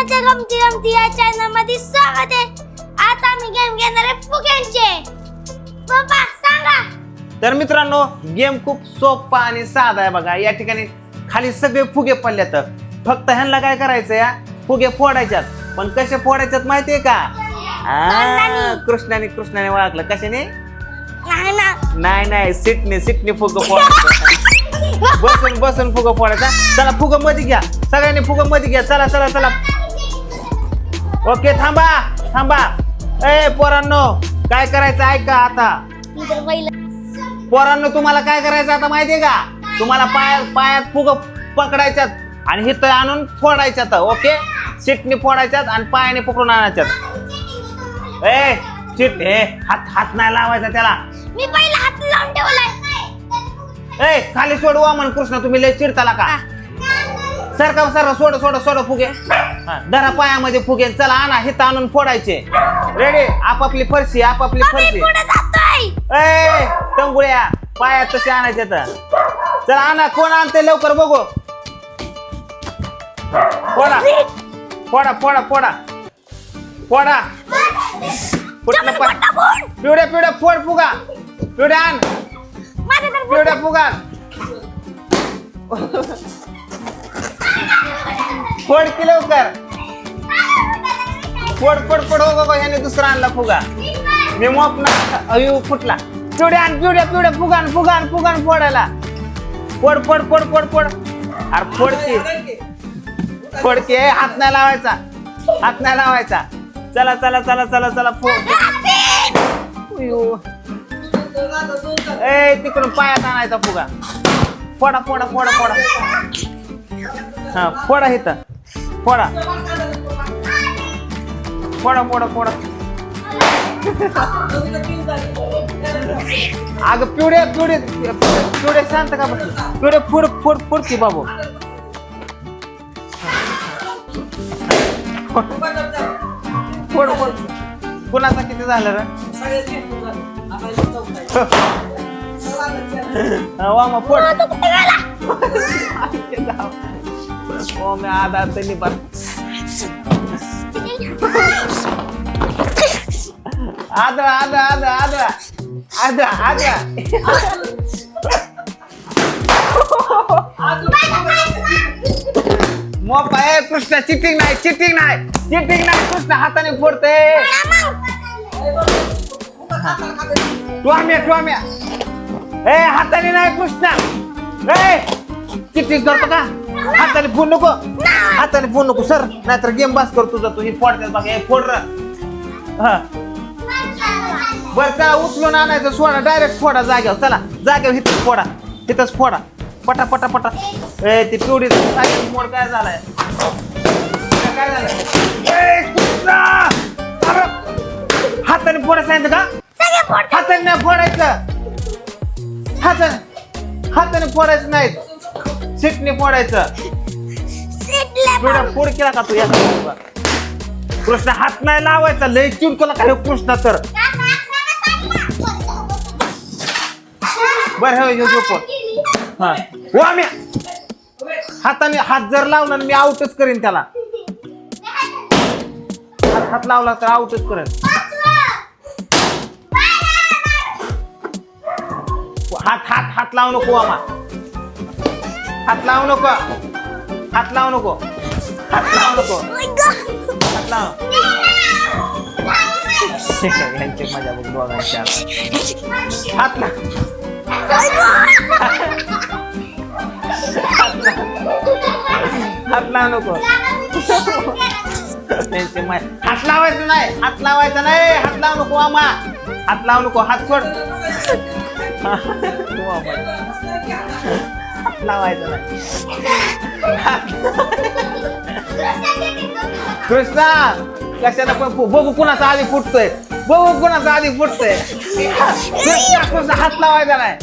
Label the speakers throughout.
Speaker 1: कृष्णाच्या गमती गमती या चॅनल मध्ये स्वागत आहे. आज आम्ही गेम घेणार आहे फुग्यांचे. पप्पा सांगा.
Speaker 2: तर मित्रांनो गेम खूप सोपा आणि साधा आहे बघा. या ठिकाणी खाली सगळे फुगे पडलेत. फक्त ह्यांना काय करायचं या फुगे फोडायच्यात. पण कसे फोडायच्यात माहितीये का? कृष्णाने ओळखलं. कशाने? नाही सिटने फुग फोडायचं. बसून फुग फोडायचा. चला फुग मध्ये घ्या. सगळ्यांनी फुग मध्ये घ्या. चला ओके थांबा. ए पोरांनो काय करायचं ऐका आता. पोरांनो तुम्हाला काय करायचं आता माहितीये का? तुम्हाला पायात फुग पकडायच्यात आणि हिथं आणून फोडायच्यात. ओके सिटने फोडायच्यात आणि पायाने पकडून आणायच्यात. ए चिट हात नाही लावायचा त्याला.
Speaker 1: मी पहिला हात लावून ठेवलाय.
Speaker 2: ए खाली सोडू वामन कृष्ण तुम्ही लय चिडताला का? सरका सोड फुगे. धरा पायामध्ये फुगे. चला आणा हिथं आणून फोडायचे. रेडी? आपापली फरशी. ए टंगुळ्या पायात तसे आणायचे. चला आणा. कोण आणते लवकर बघू. फोडा पिवड्या फोड फुगा. पिवड्या आण. पिवड्या फुगा फोड की लवकर. फोड हो ह्याने दुसरा आणला फुगा. मी मोप ना अयो फुटला. पिवड्या फुगान फोडायला. फोड अरे फोड की हात नाही लावायचा. चला फोड. ए तिकडून पायात आणायचा फुगा. फोडा हा फोडा इथं. फोडा अगं पिवडे शांत का बस. पिवडे फोड की बाबू. फोड कुणाचा किती झालं रे? वामा फोड. ओ मी आधा तनी पण आदरा मोपा. ए कृष्ण चिटिंग नाही कृष्ण हाताने फोडते. टोम्या ए हाताने नाही कृष्ण. ए चिटिंग करतो का? हाताने फोन नको सर नाहीतर गेम बास कर तुझा. तू ही फोडते बघा. फोड बर चला उचलून आणायचं. सोडा डायरेक्ट फोडा जाग्यावर इथंच फोडा पटा. ए ती पिवडी मोड काय झालाय? हाताने फोडा सांगितलं का? हाताने नाही फोडायचं. हाताने फोडायचं नाही. सिटने फोडायचं. फोड केला का तू? या कृष्ण हात नाही लावायचा. लय चिडकोला काय कृष्ण तर. बरं हाताने हात जर लावला मी आउटच करेन त्याला. हात लावला तर आउटच करेन. हात लावू नको आम्हा. हात लावू नको. यांची मजा बघ दोघांच्या. हात लावू नको. त्यांची हात लावायचं नाही. हात लावू नको आम्हा. हात लावू नको. हात सोड. लावायचं नाही. कृष्णा कशाला पण बघू कुणाचा आधी फुटतोय. कृष्णा हात लावायचा नाही.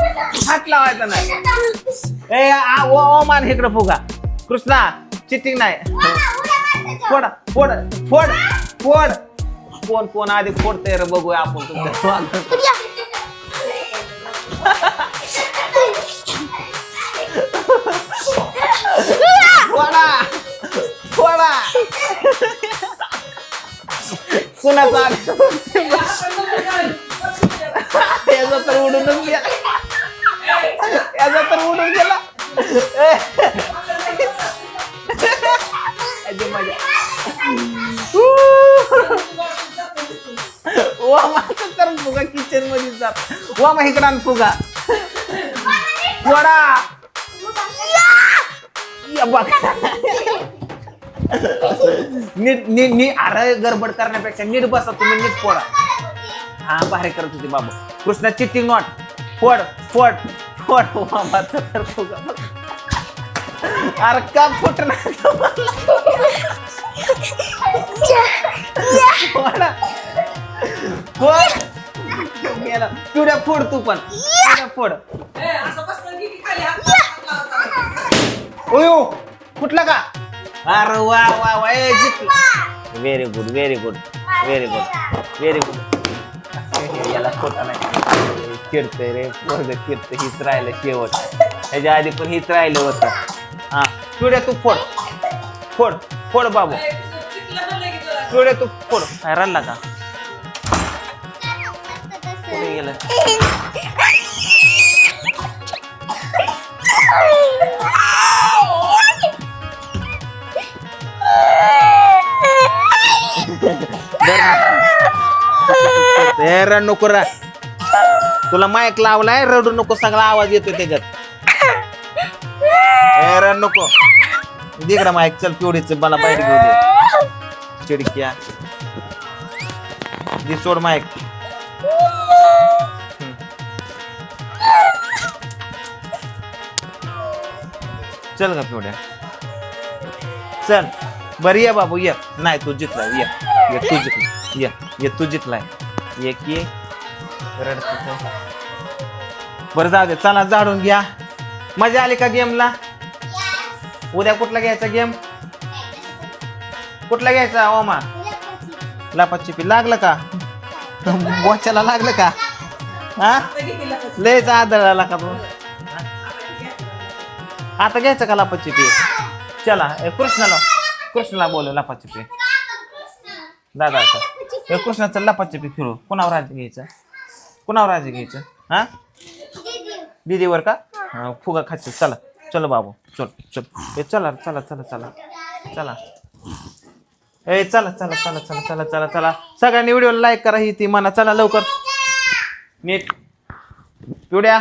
Speaker 2: ए ओ मान इकडं फुगा. कृष्णा चिटिंग नाही. फोड. कोण आधी फोडतंय रे बघूया आपण तुमच्या. फोडा कुणाचा याचा तर उडूनच गेला याचा तर उडून गेला वामाचा तर फुगा किचन मध्ये जात वामा इकडं आण फुगा वडा या बघ नीट नीट नीट अरे गडबड करण्यापेक्षा नीट बसा तुम्ही नीट फोडा हा बाहेर करत होते बाबा कृष्णा चिटिंग नॉट फोड फोड फोड वामाचा तर फुगा अरे का फुटणार फोडा फोड गेला पिवड्या फोड तू पण पिवड्या फोड ओयो फुटला का अरे वा वा वा जिंकला very good very good very good very good याला खोटा नाही चिडतंय रे पोरग चिडतं हीच राहिलं शेवट ह्याच्या आधी पण हीच राहिलं होतं हा पिवड्या तू फोड फोड फोड बाबू पिवड्या तू फोड काय रडला का कुठे गेलं रड नको रा तुला माईक लावलाय रडू नको सगळा आवाज येतो त्याच्यात रड नको दिकडा माईक चल पिवडीच मला बाहेर घेऊ दे चिडक्या दे सोड माईक चल का पिवड्या चल बर ये बाबू ये नाही तू जिंकलाय ये तू जिंकला ये तू जिंकलाय एक ये रडत बरं जाऊ दे चला जाडून घ्या मजा आली का गेमला उद्या कुठला घ्यायचा गेम कुठला घ्यायचा ओमा लपाछपी लागलं का बोच्याला लागलं का हा लयच आदळला का तू आता घ्यायचं का लपाछपी चला कृष्णाला बोल लपाछपी दादा कृष्णाचं लपाछपी फिरू कुणावर राज्य घ्यायचं कुणावर राज्य घ्यायचं हा दीदीवर का फुगा खायचं चला चलो बाबू चल चल ए चला चला चला चला चला ए चला चला चला चला चला चला चला सगळ्यांनी व्हिडिओ लाईक करा ही ती म्हणा चला लवकर नीट पिवड्या